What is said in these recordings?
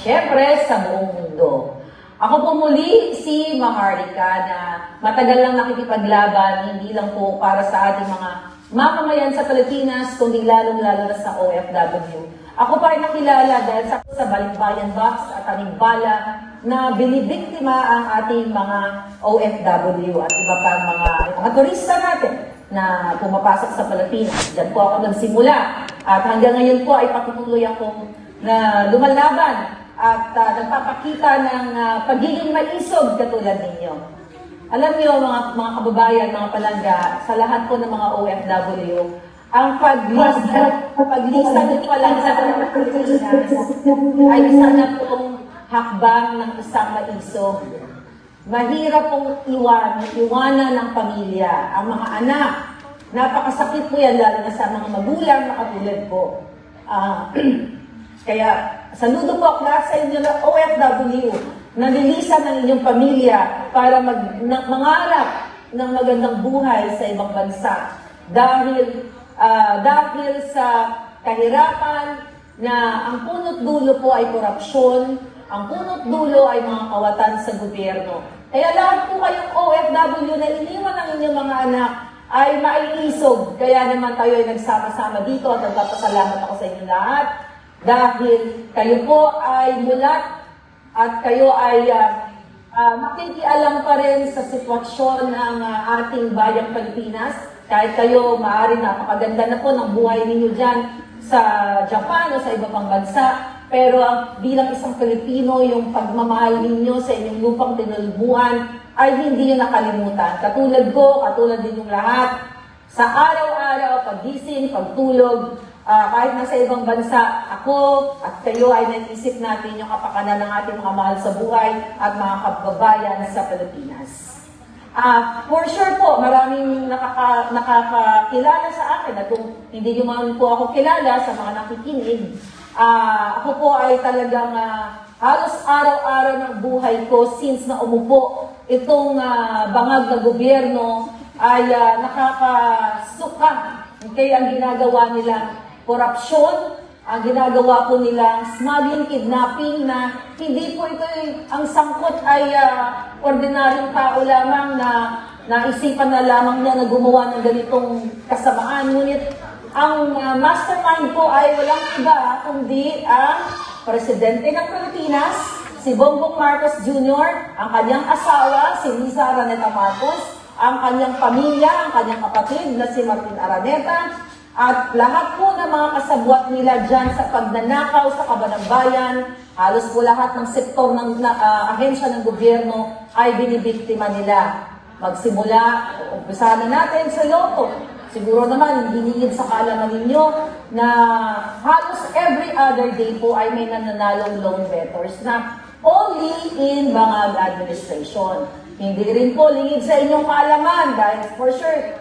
syempre sa buong mundo. Ako po muli si Maharlika na matagal lang nakikipaglaban, hindi lang po para sa ating mga mamamayan sa Pilipinas, kundi lalong-lalo na sa OFW. Ako pa ay nakilala dahil sa Balikbayan Box at aming bala na binibiktima ang ating mga OFW at iba pang mga turista natin na pumapasok sa Pilipinas. Diyan po ako nagsimula at hanggang ngayon po ay patutuloy akong na lumalaban at nagpapakita ng pagiging maisog katulad ninyo. Alam niyo mga kababayan, mga palangga, sa lahat po ng mga OFW, ang paglisa nito lang sa Pilipinas ay isa na pong hakbang ng isang maisog. Mahirap pong iwanan ng pamilya, ang mga anak. Napakasakit po yan, lalo na sa mga magulang na katulad ko. Kaya, saludo po ako lahat sa inyo na OFW, na nilisan ng inyong pamilya para mangarap ng magandang buhay sa ibang bansa. Dahil sa kahirapan na ang punot dulo po ay korupsyon, ang punot dulo ay mga kawatan sa gobyerno. Kaya lahat po kayong OFW na iniwan ng inyong mga anak ay maiisog. Kaya naman tayo ay nagsama-sama dito at nagpapasalamat ako sa inyo lahat. Dahil kayo po ay mulat at kayo ay makikialam pa rin sa sitwasyon ng ating bayang Pilipinas. Kahit kayo maaaring napakaganda na po ng buhay ninyo dyan sa Japan o sa iba pang bansa. Pero bilang isang Pilipino, yung pagmamahal ninyo sa inyong lupang tinulbuhan ay hindi nyo nakalimutan. Katulad ko, katulad din yung lahat. Sa araw-araw, pagising, pagtulog, kahit nasa ibang bansa, ako at kayo ay naisip natin yung kapakanan ng ating mga mahal sa buhay at mga kababayan sa Pilipinas. For sure po, maraming nakakakilala sa akin at kung hindi nyo man po ako kilala sa mga nakikinig, ako po ay talagang halos araw-araw ng buhay ko since na umupo itong bangag na gobyerno ay nakakasuka. Kaya ang ginagawa nilang korupsyon, ang ginagawa po nilang smuggling, kidnapping na hindi po ito ang sangkot ay ordinaryong tao lamang na naisipan na lamang niya na gumawa ng ganitong kasamaan. Ngunit ang mastermind po ay walang iba kundi ang Presidente ng Pilipinas, si Bongbong Marcos Jr., ang kanyang asawa, si Liza Araneta Marcos, ang kanyang pamilya, ang kanyang kapatid na si Martin Araneta, at lahat po ng mga kasabwat nila dyan sa pagnanakaw sa kabanang bayan, halos po lahat ng sektor ng ahensya ng gobyerno ay binibiktima nila. Magsimula, umpisahan na natin sa Lotto. Siguro naman, hinihid sa kaalaman ninyo na halos every other day po ay may nananalong loan bettors na only in Bangag administration. Hindi rin po lingid sa inyong kaalaman dahil for sure,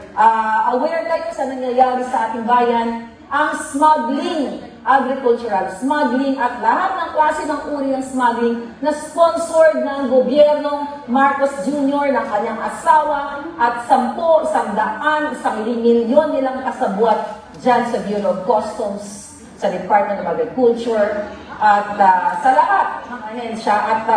aware kayo sa nangyayari sa ating bayan, ang smuggling, agricultural smuggling at lahat ng klase ng uri ng smuggling na sponsored ng gobyernong Marcos Jr. ng kanyang asawa at 10, 100, 1 milyon nilang kasabwat dyan sa Bureau of Customs, sa Department of Agriculture at sa lahat ng ahensya at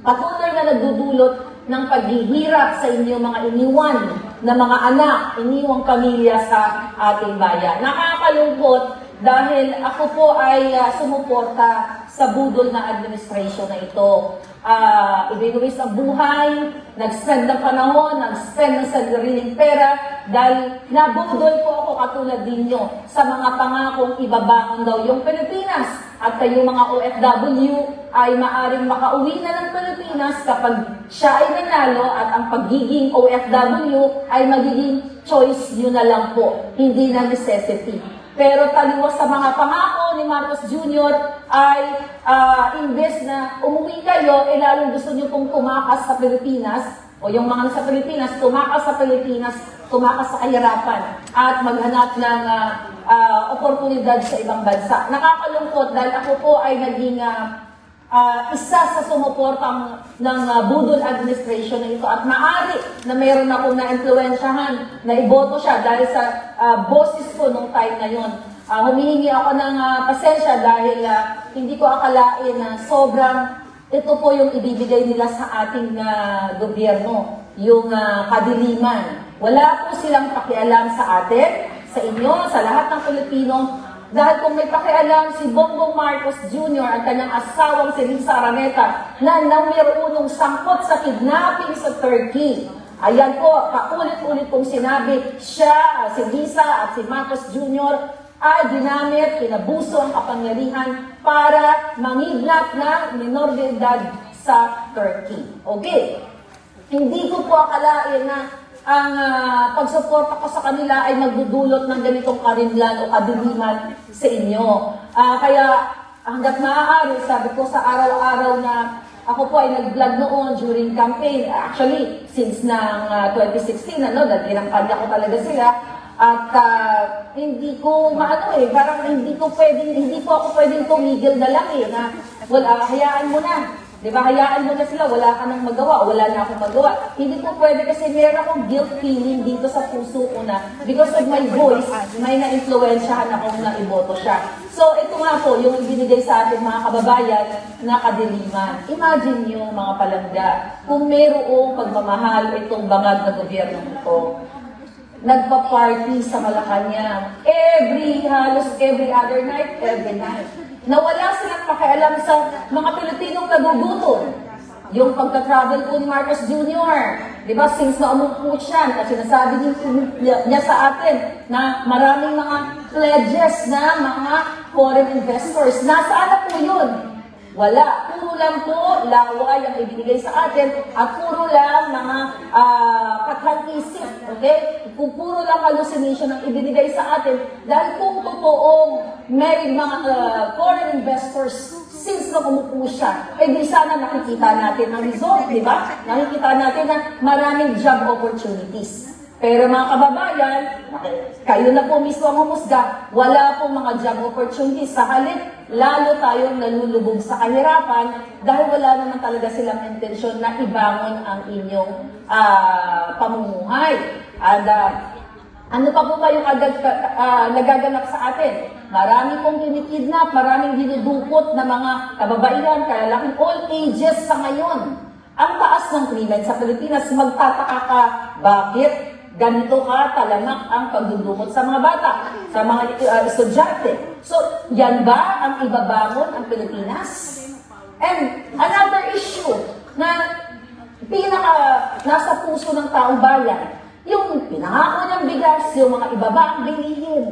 patuloy na nagdudulot ng paghihirap sa inyong mga iniwan na mga anak, iniwang pamilya sa ating bayan. Nakakalungkot dahil ako po ay sumuporta sa budol na administration na ito. Ibinuwis ang buhay, nag-spend ng panahon, nag-spend ng sariling pera dahil nabudol po ako katulad ninyo sa mga pangakong ibabangon daw yung Pilipinas. At kayong mga OFW ay maaring makauwi na ng Pilipinas kapag siya ay nanalo at ang pagiging OFW ay magiging choice nyo na lang po, hindi na necessity. Pero taliwas sa mga pangako ni Marcos Jr. ay imbes na umuwi kayo, lalong gusto nyo pong tumakas sa Pilipinas o yung mga nasa Pilipinas, tumakas sa Pilipinas, tumakas sa kahirapan at maghanap ng oportunidad sa ibang bansa. Nakakalungkot dahil ako po ay naging isa sa sumuportang ng budol administration na ito at maaari na mayroon akong na-influensyahan na iboto siya dahil sa boses ko nung time na yun. Humihingi ako ng pasensya dahil hindi ko akalain na sobrang ito po yung ibibigay nila sa ating gobyerno, yung kadiliman. Wala po silang pakialam sa atin, sa inyo, sa lahat ng Pilipino. Dahil kung may pakialam si Bongbong Marcos Jr. at kanyang asawang si Lisa Araneta na namirunong sangkot sa kidnapping sa Turkey. Ayan po, paulit-ulit kong sinabi, siya, si Lisa at si Marcos Jr. ay ginamit, pinabuso ang kapangyarihan para mangidnap ng minor de edad sa Turkey. Okay. Hindi ko po akalain na ang pagsuporta ko sa kanila ay magdudulot ng ganitong karimlan o kadiliman sa inyo. Kaya hanggat maaari, sabi ko sa araw-araw na ako po ay nag-vlog noon during campaign. Actually, since ng 2016, nagkinampanya ko talaga sila. At hindi ko parang hindi po ako pwedeng tumigil na lang na wala, hayaan mo na. Di ba, hayaan mo na sila, wala ka nang magawa, wala na akong magawa. Hindi po pwede kasi meron akong guilt feeling dito sa puso ko na because of my voice, may na-influensyahan akong na iboto siya. So, ito nga po, yung ibinigay sa ating mga kababayan na kadiliman. Imagine nyo, mga palangga, kung mayroong pagmamahal itong bangag na gobyerno ito, nagpa-party sa Malacanang, halos every other night, every night. Nawala silang pakialam sa mga Pilipinong nagugutom. Yung pagka-travel po ni Marcos Jr., di ba, since na umupo siya, kasi nasabi niya sa atin na maraming mga pledges na mga foreign investors. Nasaan na po yun? Wala. Puro lang po laway ang ibinigay sa atin at puro lang mga katang-isip. Okay? Puro lang hallucination ang ibinigay sa atin dahil kung totoong may mga foreign investors since na umupo siya, di sana nakikita natin ang result, di ba? Nakikita natin na maraming job opportunities. Pero mga kababayan, kayo na po mismo ang humusga, wala pong mga job opportunities. Sa halip, lalo tayong nalulubog sa kahirapan dahil wala naman talaga silang intensyon na ibangon ang inyong pamumuhay. And ano pa po ba yung nagaganap sa atin? Marami pong kinikidnap, maraming dinudukot na mga kababaihan, kaya laking all ages sa ngayon. Ang taas ng krimen sa Pilipinas, magtataka ka, bakit? Ganito ka talamak ang pagdudukot sa mga bata, sa mga estudyante. So, yan ba ang ibabangon ang Pilipinas? And another issue na nasa puso ng taong bayan, yung pinangako ng bigas, yung mga ibaba ang bilihin.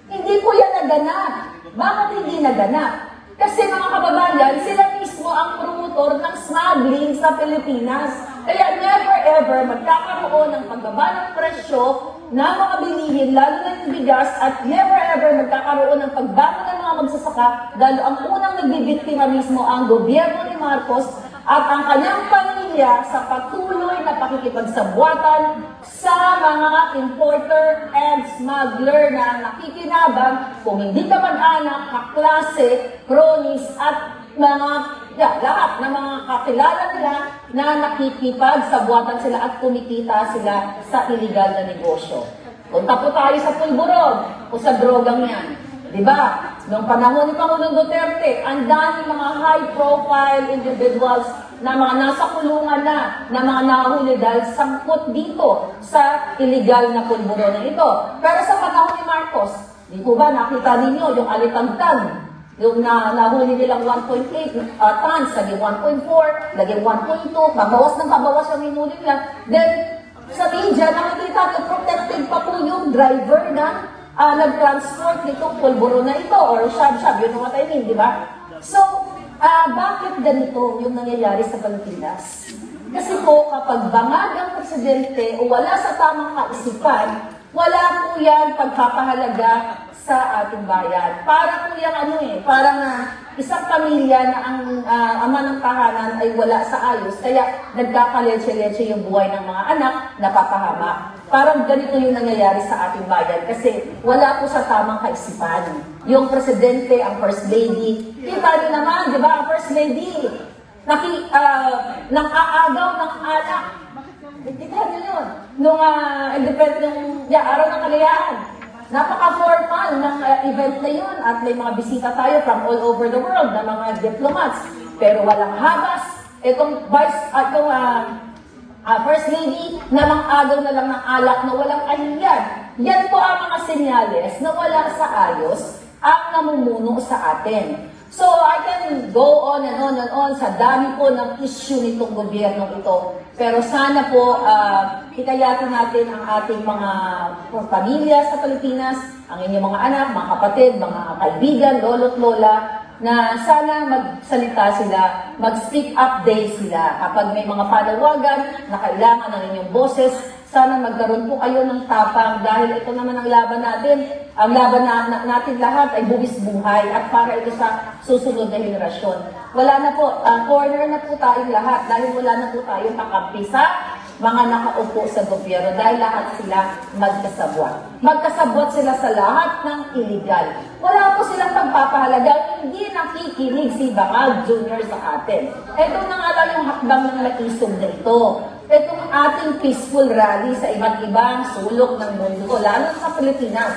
Hindi po yan naganap. Bakit hindi naganap? Kasi mga kababayan, sila mismo ang promotor ng smuggling sa Pilipinas. Kaya never ever magkakaroon ng pagbaba ng presyo ng mga bilihin, lalo na yung bigas, at never ever magkakaroon ng pagbago ng mga magsasaka dahil ang unang nagbibiktima mismo ang gobyerno ni Marcos at ang kanyang pamilya sa patuloy na pakikipagsabuatan sa mga importer and smuggler na nakikinabang kung hindi ka mag-anak, kaklase, cronies at mga lahat ng mga kakilala nila na nakikipagsabuatan sila at kumikita sila sa illegal na negosyo. Punta po tayo sa pulburon o sa drogang yan. Diba? Noong panahon ni Pangulong Duterte, ang daming mga high-profile individuals na mga nasa kulungan na mga nahuli dahil sangkot dito sa illegal na pulburon na ito. Pero sa panahon ni Marcos, di po ba nakita ninyo yung alitagtag? Yung nahuli nilang 1.8 tons, naging 1.4, naging 1.2, pabawas ng pabawas ang minuli nila. Then, sa media, nakikita yung protected pa po yung driver na nag-transport nitong pulburo na ito or shab-shab, yun what I mean, di ba? So, bakit ganito yung nangyayari sa Pilipinas? Kasi po, kapag bangag ang presidente o wala sa tamang kaisipan, wala po yan pagpapahalaga sa ating bayan. Para po yan parang isang pamilya na ang ama ng tahanan ay wala sa ayos, kaya nagkakaletse-letse yung buhay ng mga anak, napapahama. Parang ganito yung nangyayari sa ating bayan kasi wala po sa tamang kaisipan. Yung presidente, ang first lady, kita niyo naman, di ba, ang first lady, nang aagaw ng anak. Kita niyo yun. Nung independent, araw ng kalayaan. napaka-formal ng event na yun at may mga bisita tayo from all over the world na mga diplomats. Pero walang habas. Itong First Lady, namang agaw na lang ng alak na walang ahiyan. Yan po ang mga senyales na wala sa ayos ang namumuno sa atin. So, I can go on and on and on sa dami po ng issue nitong gobyernong ito. Pero sana po, hikayatin natin ang ating mga pamilya sa Pilipinas, ang inyong mga anak, mga kapatid, mga kaibigan, lolo't lola, na sana magsalita sila, mag-speak up day sila. Kapag may mga panawagan na kailangan ng inyong boses, sana magkaroon po kayo ng tapang dahil ito naman ang laban natin. Ang laban natin lahat ay buwis buhay at para ito sa susunod na henerasyon. Wala na po, corner na po tayong lahat dahil wala na po tayong kakampi sa mga nakaupo sa gobyerno dahil lahat sila magkasabwat. Magkasabwat sila sa lahat ng illegal. Wala po silang pagpapahalaga, hindi nakikinig si Bangag Jr. sa atin. Ito na nga lang yung hakbang ng naisog na ito. Itong ating peaceful rally sa iba't ibang sulok ng mundo, lalo sa Pilipinas.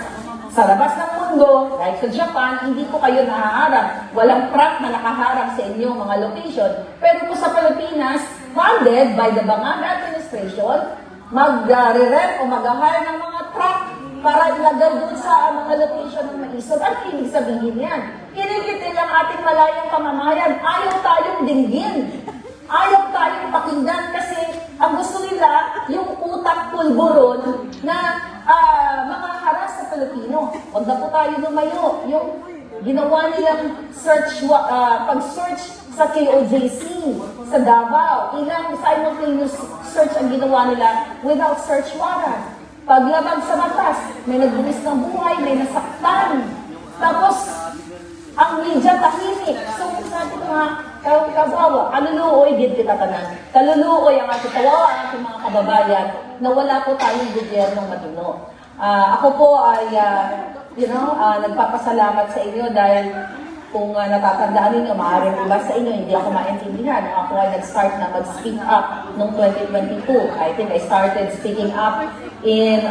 Sa labas ng mundo, like sa Japan, hindi po kayo nahaharap. Walang truck na nakaharap sa inyong mga location. Pero po sa Pilipinas, funded by the Bangag administration, mag-re-rent o mag-hire ng mga truck para ilagay doon sa mga location ng maisog. Ano ibig sabihin yan? Kinikitil ang ating malayang pamamayan. Ayaw tayong dinggin. Ayaw tayong pakinggan kasi ang gusto nila yung utak pulburon na mga haras sa Pilipino. Huwag na po tayo lumayo. Yung ginawa nilang pag-search sa KOJC, sa Davao, ilang simultaneous search ang ginawa nila without search warrant. Paglabag sa batas, may nagbunis ng buhay, may nasaktan. Tapos, ang media tahimik. So, sabi ko nga, kawawa, kaluluoy din kita tanan. Kaluluoy ang ating kawawa, ang ating mga kababayan, na wala po tayong gobyernong matino. Ako po ay, nagpapasalamat sa inyo dahil kung natatandaan ninyo, maaaring iba sa inyo, hindi ako maintindihan. Ako ay nag-start na mag-speak up noong 2022. I think I started speaking up in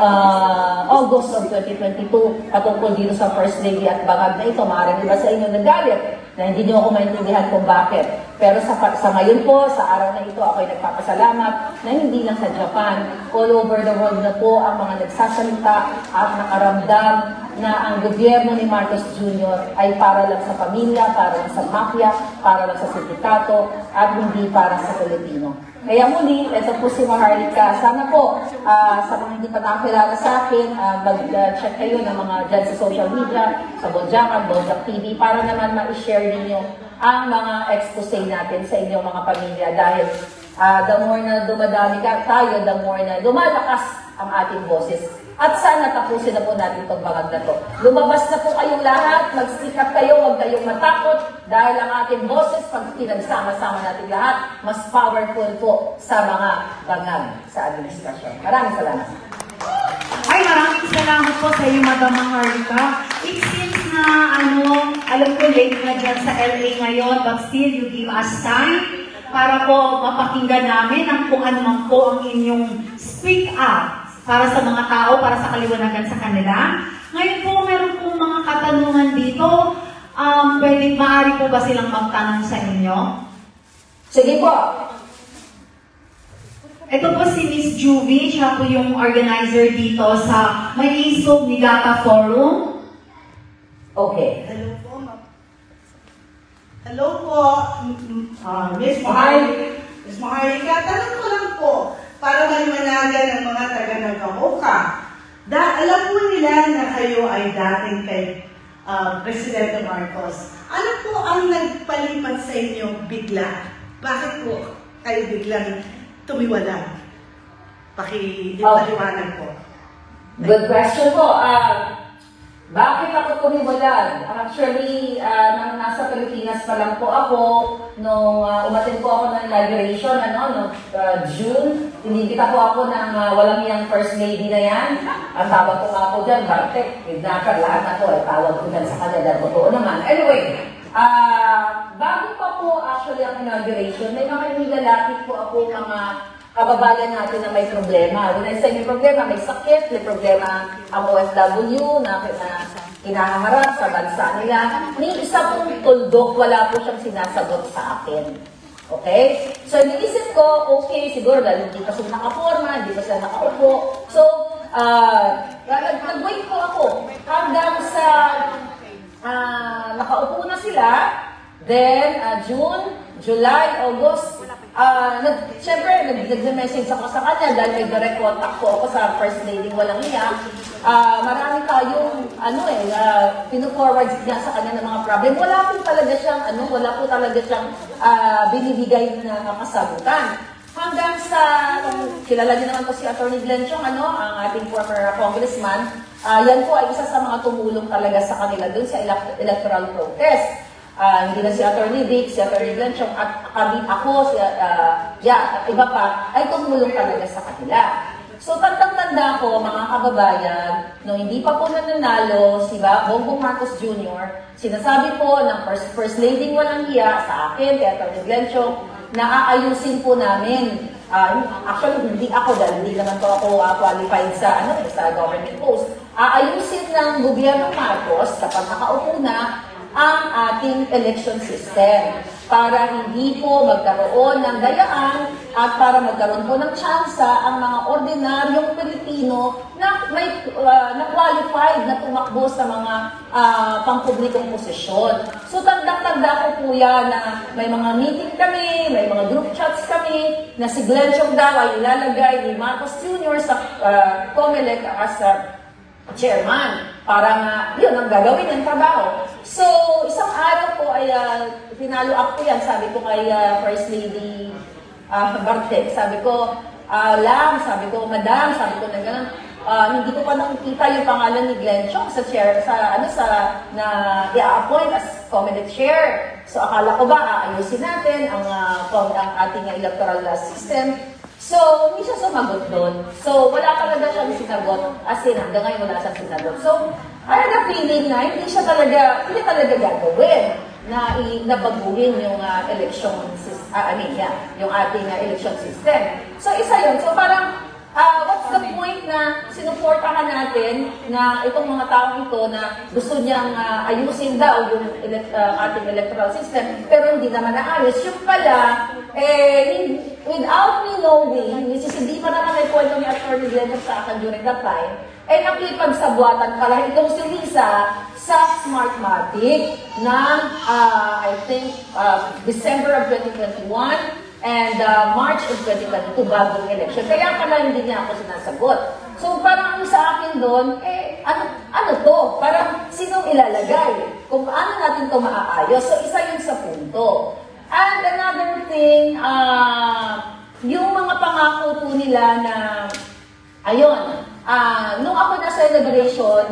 August of 2022 patungkol dito sa First Lady at Bangag na ito. Maaaring iba sa inyo nagalit na hindi nyo ako maintindihan kung bakit. Pero sa ngayon po, sa araw na ito, ako ay nagpapasalamat na hindi lang sa Japan, all over the world na po ang mga nagsasalita at nakaramdam na ang gobyerno ni Marcos Jr. ay para lang sa pamilya, para lang sa mafia, para lang sa sindikato, at hindi para sa Pilipino. Kaya muli, ito po si Maharlika. Sana po, sa mga hindi pa nakakilala sa akin, mag-check kayo ng mga dyan sa social media, sa Bonjakan, Bonjak TV, para naman ma-share ninyo ang mga expose natin sa inyong mga pamilya. Dahil the more na dumadami tayo, the more na lumalakas ang ating boses. At sana tapusin na po natin itong Bangag na to. Lumabas na po kayong lahat, mag-speak up kayo, huwag kayong matakot, dahil ang ating boses, pag pinagsama-sama natin lahat, mas powerful po sa mga Bangag sa administrasyon. Maraming salamat. Ay, maraming salamat po sa iyo, Madam Maharlika. It seems na, alam ko late na dyan sa LA ngayon, but still you give us time para po mapakinggan namin ang kung ano man po ang inyong speak up para sa mga tao, para sa kaliwanagan sa kanila. Ngayon po, meron pong mga katanungan dito. Maaari po ba silang magtanong sa inyo? Sige po. Ito po si Miss Juvie, siya po yung organizer dito sa Maisog Nigata Forum. Okay. Hello po, ma'am. Hello po, Miss Maharlika. Miss Maharlika, tanong ko lang po, para maliwanagan ng mga taga-Nagahoka. Alam po nila na kayo ay dating kay Presidente Marcos. Ano po ang nagpalipat sa inyo bigla? Bakit po kayo biglang tumiwalag? Pakipaliwanag po. Good question po. Bakit ako tumiwalag? Actually, nang nasa Pilipinas pa lang po ako, nung umatin po ako ng inauguration, noong June, tinigita po ako ng walang yang First Lady na yan. Ang tawag ko nga po dyan, Bartek, kidnapper, lahat na po, tawag ko dyan sa kanya, dahil totoo naman. Anyway, bago pa po actually ang inauguration, may mga nilalapit po ako mga kababayan natin na may problema. When I say may problema, may sakit, may problema ang OFW na hinaharap sa bansa nila. Ni isa pong tuldok, wala po siyang sinasagot sa akin. Okay? So, iniisip ko, okay, siguro dahil hindi pa sila nakaporma, hindi pa sila nakaupo. So, nag-wait po ako hanggang sa nakaupo na sila. Then, June, July, August, siyempre, nag-message ako sa kanya dahil may direct contact ko ako sa First Lady Walang Iya. Marami tayong, pinu-forward niya sa kanya ng mga problem. Wala po talaga siyang, binibigay na kasagutan. Hanggang sa, kilala niyo naman po si Atty. Glenn Chong, ang ating former congressman, yan po ay isa sa mga tumulong talaga sa kanila dun sa electoral protest. Hindi na si Atty. Vic, si Atty. Glenn Chong, at kami, ako, at iba pa, ay tumulong talaga sa kanila. So, tandang-tanda ko, mga kababayan, nung hindi pa po nananalo si Bongbong Marcos Jr., sinasabi po ng First Lady Walang Iya sa akin, kay Atty. Glenn Chong, na aayusin po namin. Actually, hindi ako dahil hindi naman po ako qualified sa government post. Aayusin ng gobyerno Marcos kapag nakaupo na ang ating election system para hindi po magkaroon ng dayaan at para magkaroon po ng tsansa ang mga ordinaryong Pilipino na na qualified na tumakbo sa mga pangpublikong posisyon. So tanda ko po yan na may mga meeting kami, may mga group chats kami na si Glenn Chong daw ay ilalagay ni Marcos Jr. sa COMELEC as chairman. Para yun ang gagawin ng trabaho. So, isang araw po ay pinalo up ko yan. Sabi ko kay First Lady Bartek, sabi ko, sabi ko, madam, sabi ko na gano'n, hindi ko pa nakikita yung pangalan ni Glenn Chong sa chair, na i-appoint as COMELEC chair. So, akala ko ba, ayusin natin ang ating electoral system. So, hindi siya sumagot doon. So, wala talaga siyang sinagot. As in, hanggang ngayon wala siyang sinagot. So, I had a feeling na hindi talaga gagawin na nabaguhin yung election system, yung ating election system. So, isa yun. So, parang, what's the point na sinuportahan natin na itong mga taong ito na gusto niyang ayusin daw yung ating electoral system, pero hindi naman naayos. Yung pala, without me knowing, which is hindi pa naman may kwento ni Atty. Glenn sa akin during that time, nakipagsabwatan pala itong si Lisa sa Smartmatic ng, I think, December of 2021 and March of 2022 bagong election. Kaya pala hindi niya ako sinasagot. So parang sa akin doon, ano to? Parang sinong ilalagay? Kung paano natin to maaayos? So isa yun sa punto. And another thing, yung mga pangako po nila na, nung ako na celebration,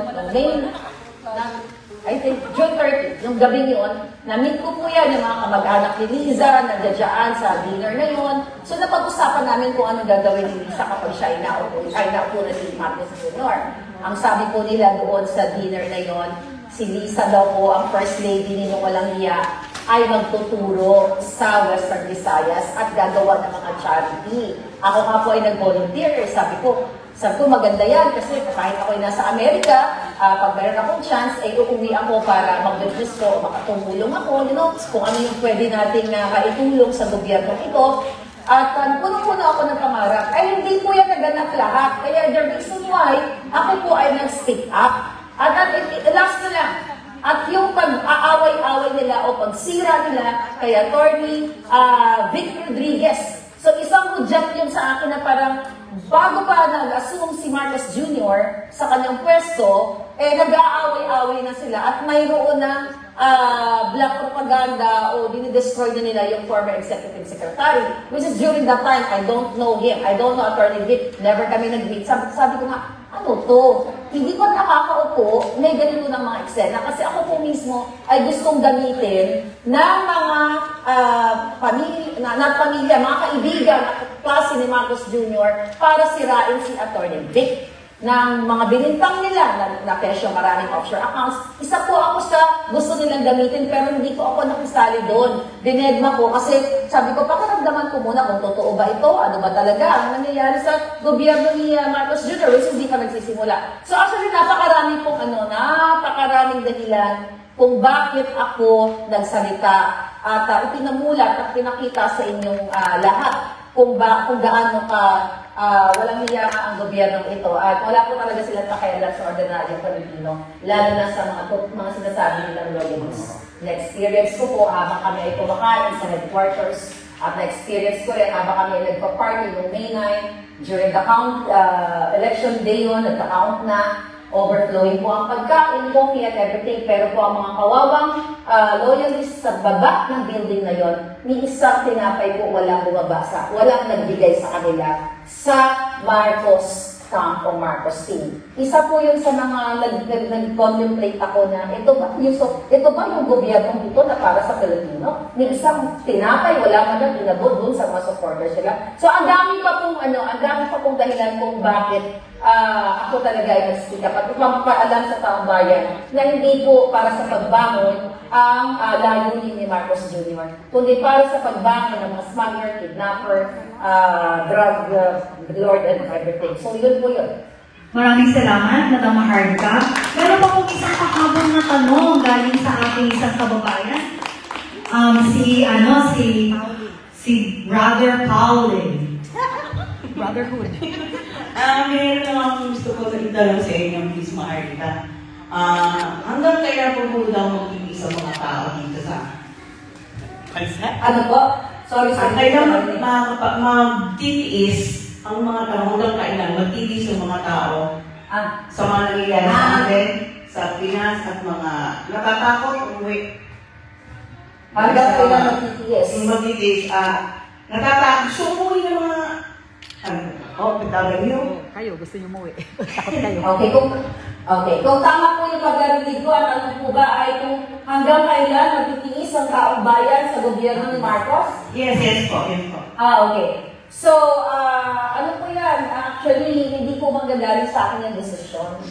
I think June 30, yung gabing yun, na-meet ko po yan, yung mga kamag-anak ni Liza, nandiyadyaan sa dinner na yun. So napag-usapan namin kung ano gagawin ni Liza kapag siya ay naupo na si Marcos Jr. Ang sabi po nila doon sa dinner na yun, si Liza daw po, ang First Lady ninyong Walang Iya, ay magtuturo sa Western Visayas at gagawa ng mga charity. Ako nga po ay nag-volunteer. Sabi ko, maganda yan kasi kahit ako ay nasa Amerika, pag mayroon akong chance, ay uuwi ako para mag-witness ko, makatulong ako, kung ano yung pwede nating maitulong sa gobyerno ito. At puno-puno ako ng pangarap. Ay hindi po yan naganap lahat. Kaya the reason why ako po ay nag-stick up. At last na lang, at yung pag-aaway-aaway nila o pagsira nila kay Atty. Vic Rodriguez. So isang hudyat yung sa akin na parang bago pa nag-assume si Marcos Jr. sa kanyang pwesto, nag-aaway-aaway na sila at mayroon ng black propaganda o dinidestroy na nila yung former executive secretary. Which is during that time, I don't know him. I don't know Atty. Vic. Never kami nag-meet. Sabi ko nga, ano to? Hindi ko nakakaupo, may ganito ng mga eksena. Kasi ako po mismo ay gustong gamitin ng mga pamilya, mga kaibigan at klase ni Marcos Jr. para sirain si Atty. Vic. ng mga binintang nila na kesyo maraming offshore accounts. Isa po ako sa gusto nilang gamitin pero hindi ko ako nakisali doon. Dinedma ko kasi sabi ko, pakiramdaman ko muna kung totoo ba ito, ano ba talaga ang nangyayari sa gobyerno ni Marcos Jr. which hindi pa nagsisimula. So actually napakaraming dahilan kung bakit ako nagsalita at ipinamulat at pinakita sa inyong lahat kung gaano ka walang hiya ang gobyernong ito at wala po talaga silang pakialam sa ordinaryong Pilipino, lalo na sa mga sinasabi nilang loyalists. Na-experience ko po habang kami ay kumakain sa headquarters at na-experience ko rin habang kami ay nagpa-party noong May 9 during the election day yun, nagka-count na, overflowing po ang pagkain, coffee at everything, pero po ang mga kawawang loyalists sa baba ng building na yon, ni isang tinapay po walang bumabasa, walang nagbigay sa kanila sa Marcos camp o Marcos team. Isa po yun sa mga nag-contemplate ako na ito ba yung gobyernong ito na para sa Pilipino? Ni isang tinapay, wala man lang inabot dun sa mga supporters sila. So ang dami pa pong dahilan kung bakit ako talaga ay nag-speak up at paalam sa taong bayan na hindi po para sa pagbangon ang layunin ni Marcos Jr., kundi para sa pagbangon ng mga smuggler, kidnapper, drug lord and everything. So yun po yun. Maraming salamat, Madam Maharlika. Meron pa kong isang pahabol na tanong galing sa ating isang kababayan. Si Brother Pauline. Brotherhood. Meron lang akong gusto ko sa itanong sa inyo, Miss Maharlika. Hanggang kailan po daw mag-ibig sa mga tao dito sa Ano po? Sorry. Kailan mag-titiis ang mga tao, hanggang kailan mag-titiis ang mga tao sa mga nangyayari sa atin, sa Pinas at mga natatakot umuwi. Hanggang kailan magtitiis? Mag-titiis. Natatakot. So, umuwi ng mga pagtawag niyo. Kayo, gusto niyo umuwi. Takot kayo. Okay, kung tama po yung pagkarinig ko at ano po ba ay kung hanggang kailan magtitiis ang taong bayan sa gobyerno ni Marcos? Yes po. Okay. So, ano po yan? Actually, hindi po manggagaling sa akin yung desisyon.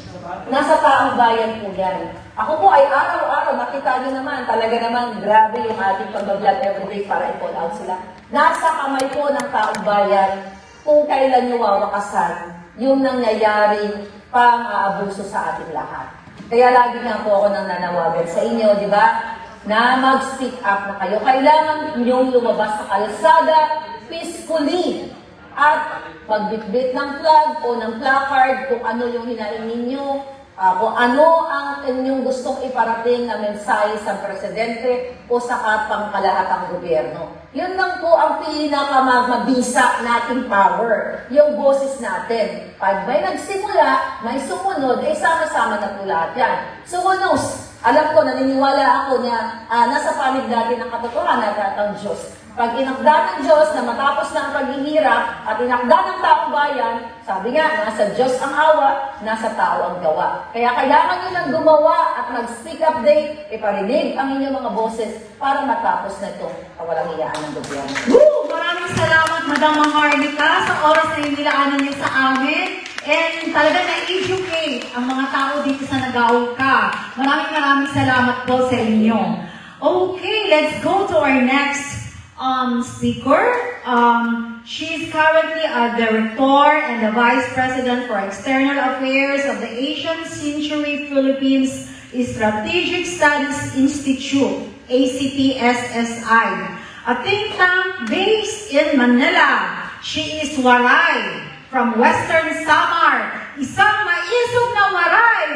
Nasa taong bayan po yan. Ako po ay araw-araw, nakita niyo naman, talaga naman grabe yung ating pag-vlog everyday para i-call out sila. Nasa kamay po ng taong bayan kung kailan nyo wawakasan yung nangyayaring pang-aabuso sa ating lahat. Kaya lagi nga po ako nang nanawagan sa inyo, di ba? Na mag-speak up na kayo. Kailangan nyong lumabas sa kalsada peacefully at pagbitbit ng flag o ng placard kung ano yung hinaing ninyo, kung ano ang inyong gustong iparating na mensahe sa presidente o sa pangkalahatang gobyerno. Yun lang po ang pinakamabisa nating power, yung boses natin. Pag may nagsimula, may sumunod, sama-sama na po lahat yan. So who knows? Alam ko, naniniwala ako na nasa panig natin ng katotohanan at ang Diyos. Pag inakda ng Diyos na matapos na ang paghihirap at inakda ng taong bayan, sabi nga, nasa Diyos ang awa, nasa tao ang gawa. Kaya kailangan nyo lang gumawa at mag-speak up day, iparinig ang inyong mga boses para matapos na itong kawalang iyaan ng gobyerno. Maraming salamat, Madam Maharlika, sa oras na inilaanan niyo sa amin. And talaga na-educate ang mga tao dito sa Nagaoka. Maraming salamat po sa inyo. Okay, let's go to our next speaker. She's currently a director and the Vice President for External Affairs of the Asian Century Philippines Strategic Studies Institute, ACP-SSI, a think tank based in Manila. She is Waray from Western Samar, isang maisog na Waray.